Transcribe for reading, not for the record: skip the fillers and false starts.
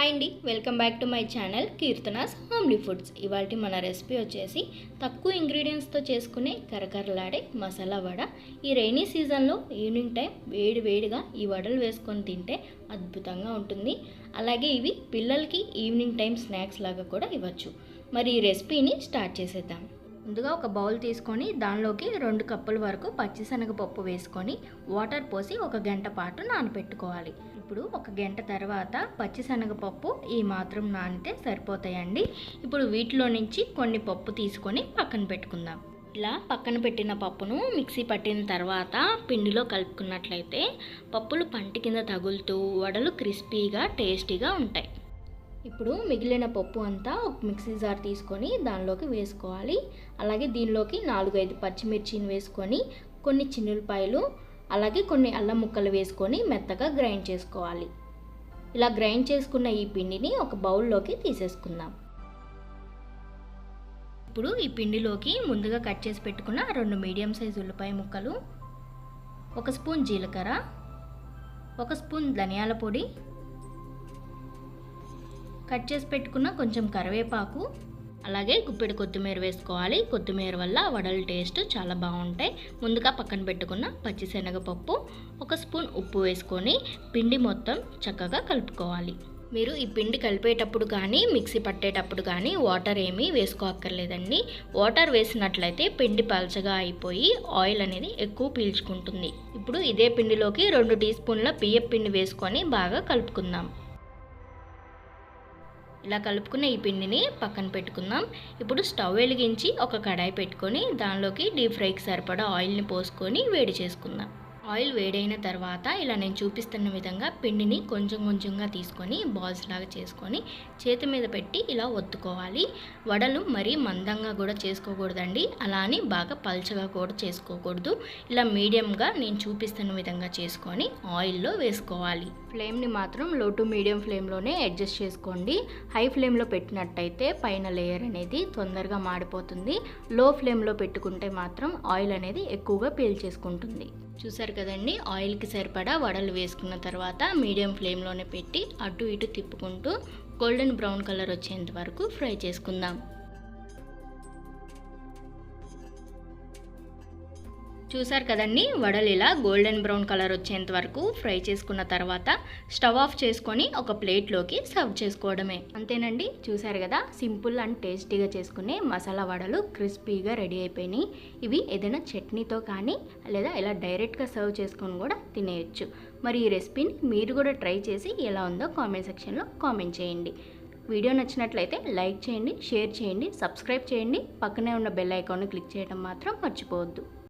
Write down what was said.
Hi అండి, welcome back to my channel Keerthana's homely foods. ఇవాళ మన రెసిపీ వచ్చేసి తక్కువ ఇంగ్రీడియంట్స్తో చేసుకునే కరకరలాడే మసాలా వడ. ఈ రైనీ సీజన్లో ఈవినింగ్ టైం వేడిగా ఈ వడలు వేసుకొని తింటే అద్భుతంగా ఉంటుంది. అలాగే ఇవి పిల్లలకి ఈవినింగ్ టైం స్నాక్స్ లాగా కూడా ఇవ్వచ్చు. మరి ఈ రెసిపీని స్టార్ట్ చేసేద్దాం. ముందుగా ఒక బౌల్ తీసుకొని దానిలోకి 2 కప్పుల వరకు పచ్చిశనగపప్పు వేసుకొని వాటర్ పోసి 1 గంట పాటు నానబెట్టుకోవాలి. ఇప్పుడు 1 గంట తర్వాత పచ్చిశనగపప్పు ఈ మాత్రం నానితే సరిపోతాయండి. ఇప్పుడు వీటిలో నుంచి కొన్ని పప్పు తీసుకొని పక్కన పెట్టుకుందాం. ఇలా పక్కన పెట్టిన పప్పును మిక్సీ పట్టిన తర్వాత పిండిలో కలుపుకున్నట్లయితే పప్పులు పంటి కింద తగులుతూ వడలు క్రిస్పీగా టేస్టీగా ఉంటాయి. ఇప్పుడు మిగిలిన పప్పు అంతా ఒక మిక్సీ జార్ తీసుకొని దానిలోకి వేసుకోవాలి. అలాగే దీనిలోకి 4-5 పచ్చిమిర్చిని వేసుకొని కొన్ని చిన్నులపాయలు అలాగే కొన్ని అల్లం ముక్కలు వేసుకొని మెత్తగా గ్రైండ్ చేసుకోవాలి. ఇలా గ్రైండ్ చేసుకున్న ఈ పిండిని ఒక బౌల్లోకి తీసేసుకుందాం. ఇప్పుడు ఈ పిండిలోకి ముందుగా కట్ చేసి పెట్టుకున్న 2 మీడియం సైజు ఉల్లిపాయ ముక్కలు, 1 స్పూన్ జీలకర్ర, 1 స్పూన్ ధనియాల పొడి, కట్ చేసి పెట్టుకున్న కొంచెం కరివేపాకు, అలాగే గుప్పెడు కొత్తిమీర వేసుకోవాలి. కొత్తిమీర వల్ల వడల టేస్ట్ చాలా బాగుంటాయి. ముందుగా పక్కన పెట్టుకున్న పచ్చిశనగపప్పు, 1 స్పూన్ ఉప్పు వేసుకొని పిండి మొత్తం చక్కగా కలుపుకోవాలి. మీరు ఈ పిండి కలిపేటప్పుడు కానీ మిక్సీ పట్టేటప్పుడు కానీ వాటర్ ఏమీ వేసుకోక్కర్లేదండి. వాటర్ వేసినట్లయితే పిండి పలచగా అయిపోయి ఆయిల్ అనేది ఎక్కువ పీల్చుకుంటుంది. ఇప్పుడు ఇదే పిండిలోకి 2 టీ స్పూన్ల బియ్యం పిండి వేసుకొని బాగా కలుపుకుందాం. ఇలా కలుపుకున్న ఈ పిండిని పక్కన పెట్టుకుందాం. ఇప్పుడు స్టవ్ వెలిగించి ఒక కడాయి పెట్టుకొని దానిలోకి డీప్ ఫ్రైకి సరిపడా ఆయిల్ని పోసుకొని వేడి చేసుకుందాం. ఆయిల్ వేడైన తర్వాత ఇలా నేను చూపిస్తున్న విధంగా పిండిని కొంచెంగా తీసుకొని బాల్స్ లాగా చేసుకొని చేతి మీద పెట్టి ఇలా ఒత్తుకోవాలి. వడలు మరీ మందంగా కూడా చేసుకోకూడదండి, అలా అని బాగా పల్చగా కూడా చేసుకోకూడదు. ఇలా మీడియంగా నేను చూపిస్తున్న విధంగా చేసుకొని ఆయిల్లో వేసుకోవాలి. ఫ్లేమ్ని మాత్రం లో టు మీడియం ఫ్లేమ్లోనే అడ్జస్ట్ చేసుకోండి. హై ఫ్లేమ్లో పెట్టినట్టయితే పైన లేయర్ అనేది తొందరగా మాడిపోతుంది. లో ఫ్లేమ్లో పెట్టుకుంటే మాత్రం ఆయిల్ అనేది ఎక్కువగా పీల్చేసుకుంటుంది. చూసారు కదండి, ఆయిల్కి సరిపడా వడలు వేసుకున్న తర్వాత మీడియం ఫ్లేమ్లోనే పెట్టి అటు ఇటు తిప్పుకుంటూ గోల్డెన్ బ్రౌన్ కలర్ వచ్చేంత వరకు ఫ్రై చేసుకుందాం. చూసారు కదండి, వడలు ఇలా గోల్డెన్ బ్రౌన్ కలర్ వచ్చేంత వరకు ఫ్రై చేసుకున్న తర్వాత స్టవ్ ఆఫ్ చేసుకొని ఒక ప్లేట్లోకి సర్వ్ చేసుకోవడమే. అంతేనండి, చూసారు కదా, సింపుల్ అండ్ టేస్టీగా చేసుకునే మసాలా వడలు క్రిస్పీగా రెడీ అయిపోయినాయి. ఇవి ఏదైనా చట్నీతో కానీ లేదా ఇలా డైరెక్ట్గా సర్వ్ చేసుకొని కూడా తినేయచ్చు. మరి ఈ రెసిపీని మీరు కూడా ట్రై చేసి ఎలా ఉందో కామెంట్ సెక్షన్లో కామెంట్ చేయండి. వీడియో నచ్చినట్లయితే లైక్ చేయండి, షేర్ చేయండి, సబ్స్క్రైబ్ చేయండి. పక్కనే ఉన్న బెల్ ఐకాన్ని క్లిక్ చేయడం మాత్రం మర్చిపోవద్దు.